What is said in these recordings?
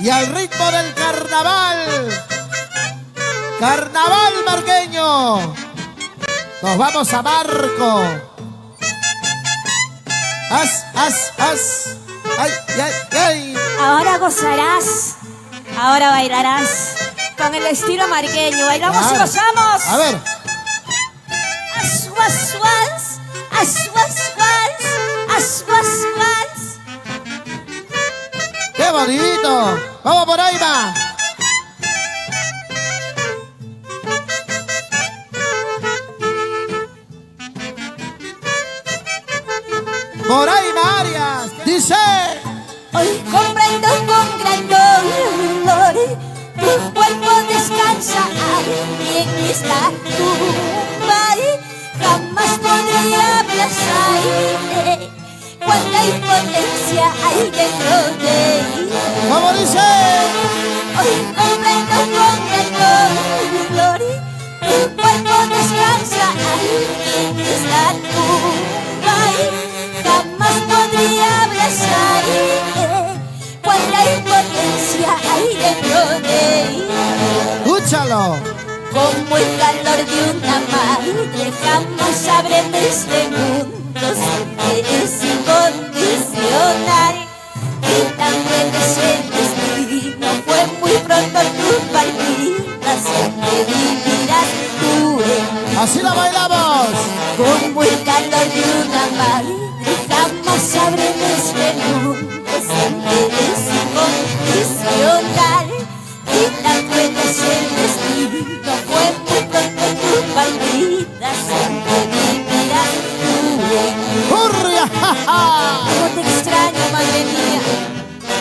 Y al ritmo del carnaval, carnaval marqueño, nos vamos a Marco. As, ay, ay, ay. Ahora gozarás, ahora bailarás con el estilo marqueño. Bailamos y gozamos. A ver. Asguas, asguas. ¡Qué bonito! ¡Vamos por ahí, va! Por ahí, Marias. Dice: hoy comprendo con gran dolor, tu cuerpo descansa ahí en esta tumba. Jamás podría abrazarte, cuánta impotencia hay dentro de él. ¿Cómo dice? Hoy comprendo con gran dolor, tu cuerpo descansa ahí en esta tumba. Jamás podría abrazarte, cuánta impotencia hay dentro de él. Escúchalo. Como el calor de una madre, jamás sabré de este mundo que es incondicional. Y tan bueno es el destino, fue muy pronto tu partida, siempre vivirás tú en mí. Así la bailamos. Como el calor de una madre, jamás sabré de este mundo que es incondicional. Y tan bueno es el destino, fue muy pronto tu partida, siempre vivirás tú en mí. ¡Hurria! ¡Ja, ja! Cómo te extraño, madre mía,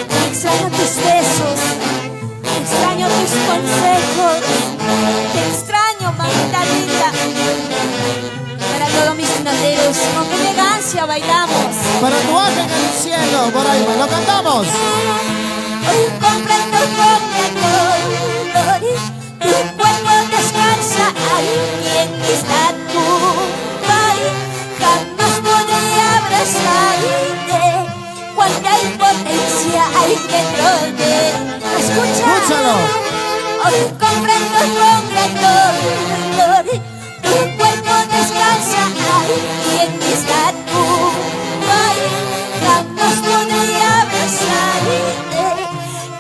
te extraño tus besos, te extraño tus consejos, te extraño, mamita linda. Para todos mis ganaderos, con qué elegancia bailamos. Para tu ángel en el cielo, por ahí, va. Lo cantamos. Hoy comprendo con gran dolor, tu cuerpo descansa ahí en esta tumba. Jamás podré abrazarte, cuánta impotencia hay dentro de él. Escúchalo. Hoy comprendo con gran dolor, tu cuerpo descansa ahí en esta tumba. Jamás podré abrazarte,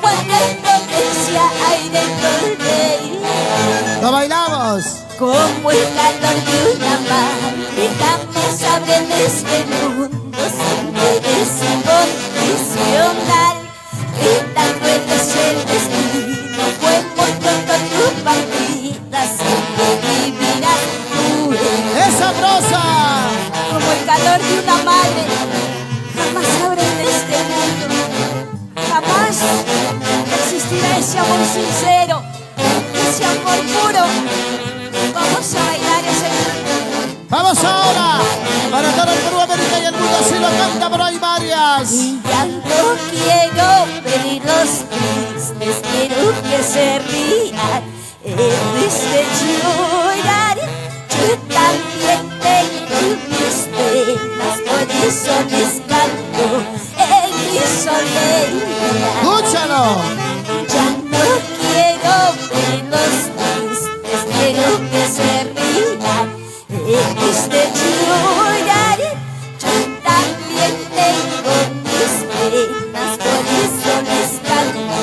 cuánta impotencia hay dentro de él. Lo bailamos. Como el calor de una madre, jamás sabré de este mundo siempre es incondicional. Y tan cruel es el destino, fue muy pronto tu partida, siempre vivirás tú en mí. ¡Es sabrosa! Como el calor de una madre, jamás sabré de este mundo. Jamás existirá ese amor sincero, ese amor puro. Vamos a bailar ese mundo. ¡Vamos ahora! Para todo el Perú, América y el mundo, así lo canta por ahí, Marias. Y ya no quiero pedir los tristes, quiero que se rían en vez de llorar. Yo también tengo mis penas, por eso les canto en mi soledad. ¡Escúchalo! Ya no quiero ver los tristes, quiero que se rían en vez de llorar. Yo también tengo mis penas, por eso les canto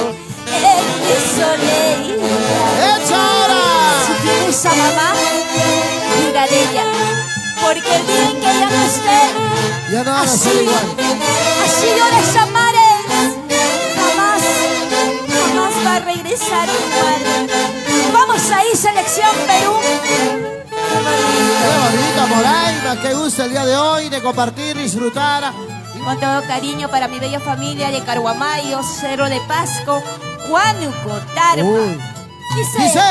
en mi soledad. ¡Echa ahora! Si tienes a mamá, cuida de ella, porque el día en que ella no esté, Ya no vamos a ser igual. así llora esa Mares, jamás va a regresar igual. Vamos ahí, selección Perú. ¡Qué bonito, Moraima! ¡Qué gusto el día de hoy de compartir, disfrutar! Con todo cariño para mi bella familia de Carhuamayo, Cerro de Pasco, Huánuco, Tarma. Uy. Dice: Dice: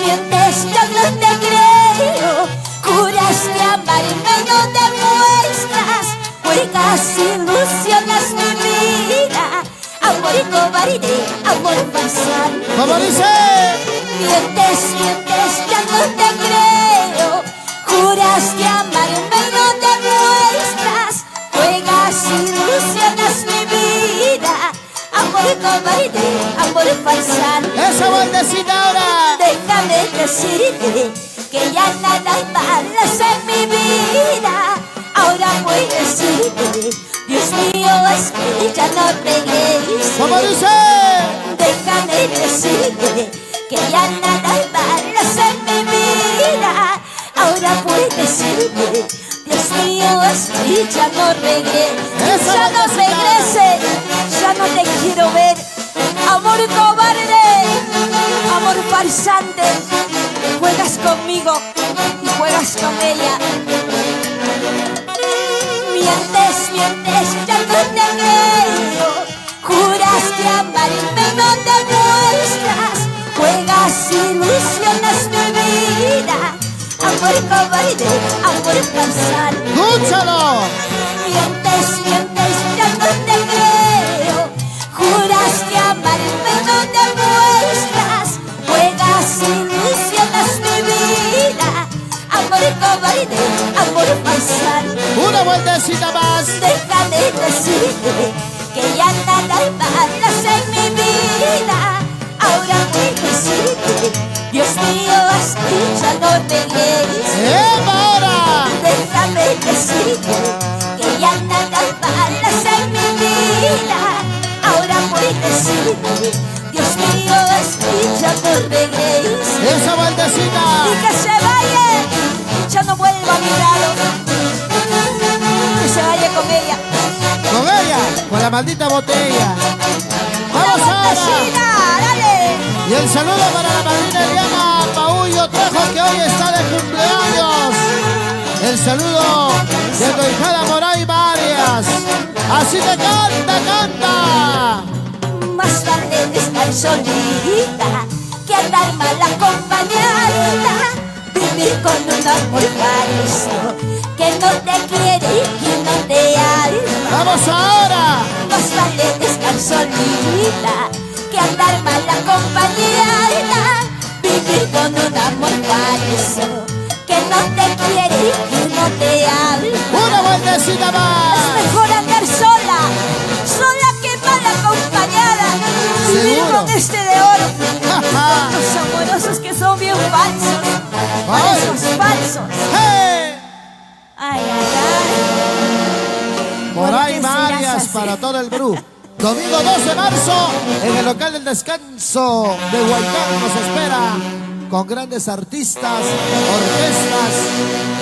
mientes, ya no te creo. Juraste amarme, no demuestras. Juegas, ilusionas mi vida. Amor y cobarde, amor pasado. ¿Cómo dice? Mientes, ya no te creo. Juraste amarme, no demuestras. Juegas, ilusionas mi vida. amor cobarde, amor farsal. Esa vueltecita ahora. Déjame decirte que ya nada hay malas en mi vida. Ahora voy a decirte, Dios mío, espera, ya no regreses. ¿Cómo dice? Déjame decirte que ya nada hay malas en mi vida. Ahora voy a decirte, Dios mío, espera, ya no regreses. Ya no regreses, ya no te quiero ver. Amor cobarde, amor farsante, juegas conmigo y juegas con ella. Mientes, mientes, ya no te creo. Juras que amarme no demuestras. Juegas, ilusionas mi vida. Amor cobarde, amor farsante. ¡Escúchalo! Mientes, mientes, ya no te creo. Juras que amarme no demuestras. Juegas, ilusionas mi vida. Amor cobarde, amor farsante. Una vueltecita más. Déjame decirte que ya nada hay malas en mi vida. Ahora voy a decirte, Dios mío, escucha, no regreses. Ahora. Déjame decirte que ya nada hay malas en mi vida. Ahora voy a decirte, Dios mío, escucha, no regreses. Esa vueltecita. Y que se vaya, ya no vuelva a mi lado. Que se vaya con ella. Con ella, con la maldita botella. ¡Vamos ahora! ¡Dale! Y el saludo para la madrina Eliana Paullo Trejo, que hoy está de cumpleaños. El saludo de tu hijada Moray Varias. Así te canta, canta. Más vale estar solita que andar mal acompañada. Vivir con un amor falso que no te quiere y que no te ama. ¡Vamos ahora! Más vale estar solita que andar mal acompañada. Vivir con un amor falso que no te quiere y que no te ama. ¡Una vueltecita Es más! mejor andar sola, sola que mal acompañada. Vivir ¿Seguro? con este de oro. Los amorosos que son bien falsos. Falsos, falsos. ¡Hey! Ay, ay, ay. Moray ¿Por qué serás Varias así? para todo el Perú. Domingo 2 de marzo en el local del descanso de Huaycán nos espera con grandes artistas, orquestas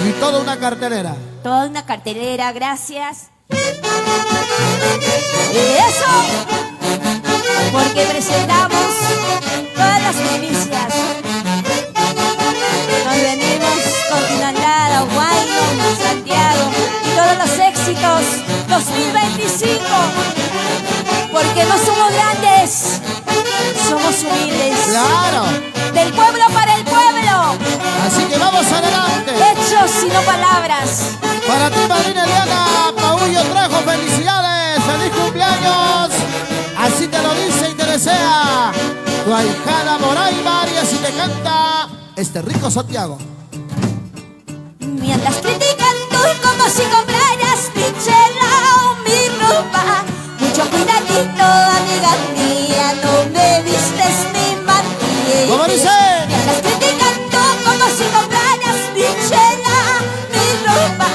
y toda una cartelera. Toda una cartelera, gracias. Y eso, porque presentamos todas las primicias. Nos venimos con Tinandara, Guayno, Santiago y todos los éxitos 2025. Porque no somos grandes, somos humildes. ¡Claro! Del pueblo para el pueblo. Así que vamos adelante. Hechos y no palabras. Para ti, madrina Eliana Paullo Trejo, felicidades, feliz cumpleaños. Así te lo dice y te desea tu ahijada Moray Varias y te canta este rico Santiago. Mientras critican tú como si compraras mi chela o mi ropa. Mucho cuidadito, amiga mía, no me vistes ni mantienes. ¿Cómo dice? Mientras critican tú como si compraras mi chela, mi ropa.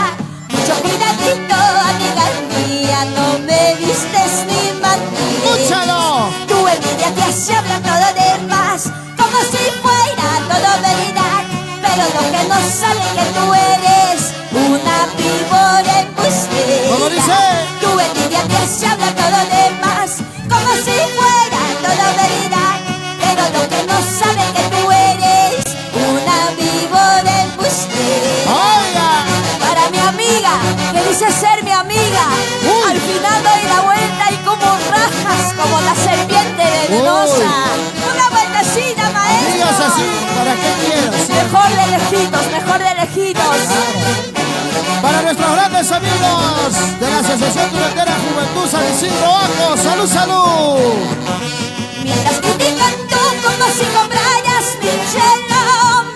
Mucho cuidadito, amiga mía, no me vistes ni mantienes. ¡Escúchalo! Tu envidia te hace hablar todo de más, como si fuera todo verdad. Pero lo que no sabe que tú eres una víbora embustera. ¿Cómo dice? Tu envidia te hace hablar todo de más, como si fuera todo verdad. Pero lo que no sabe que tú eres una víbora embustera. ¡Oiga! Para mi amiga, que dice ser mi amiga, al final doy la vuelta y como rajas como la serpiente venenosa. Una vueltecita, maestro. Amigas así, ¿para qué quiero? Mejor de lejitos, mejor de lejitos. Para nuestros grandes amigos de la Asociación Durantera Juventud San Isidro Aco, ¡salud, salud! Mientras critican tú como si compraras mi chelo,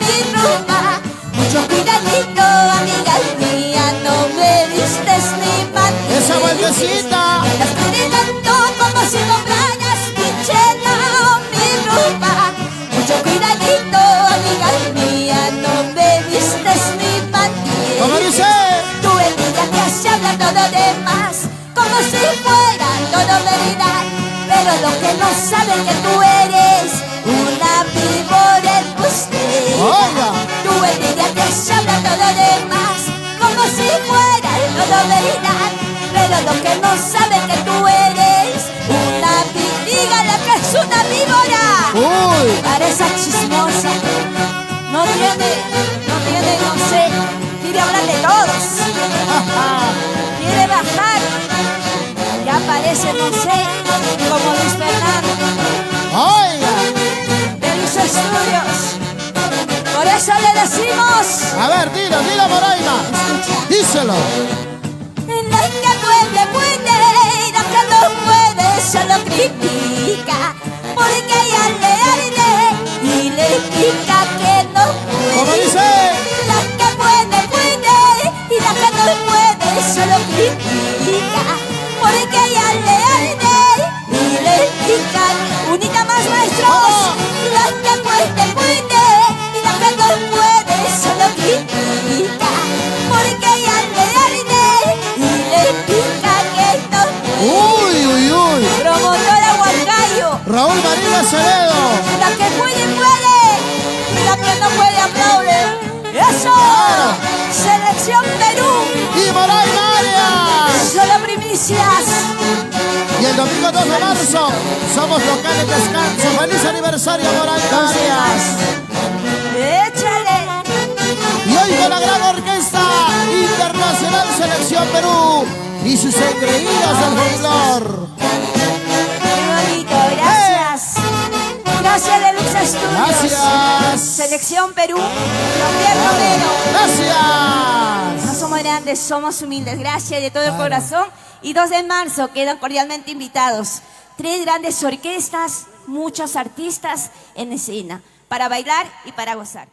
mi ropa. Mucho cuidadito, amiga mía, no me vistes ni mantienes. ¡Esa vueltecita! Mientras critican tú como si compraras como si fuera todo verdad. Pero lo que no saben que tú eres una víbora embustera. Oiga. Tu envidia te habla todo de más, como si fuera todo verdad. Pero lo que no saben que tú eres una víbora. Dígale que es una víbora. Uy. Para esa chismosa. No tiene, no sé. Quiere hablar de todos. Quiere bajar. Ya parece, no sé, como Luis Fernando. Oiga. De Luis Estudios. Por eso le decimos. A ver, dilo, Moraima. Escucha. Díselo. La que puede, y la que no puede solo critica. Porque ella le arde y le pica que no puede. ¿Cómo dice? La que puede, y la que no puede solo critica. Porque ella le arde y le pica. Unita más, maestros. La que puede, y la que no puede solo critica. Porque ella le arde y le pica que no puede. Uy, uy, uy. Promotora Huancayo. Raúl María Acevedo. La que puede, y la que no puede aplaude. ¡Eso! Claro. Selección Perú. Y Moraima Arias. Solo primicias. Y el domingo 2 de marzo somos locales descanso. ¡Feliz aniversario, Moraima Arias! Échale. Y hoy con la gran orquesta internacional Selección Perú y sus engreídos del folclor. Qué bonito, gracias. Gracias de Luz Estudios. Gracias. Selección Perú. Romero. Gracias. No somos grandes, somos humildes. Gracias de todo el corazón. Y 2 de marzo quedan cordialmente invitados. 3 grandes orquestas, muchos artistas en escena, para bailar y para gozar.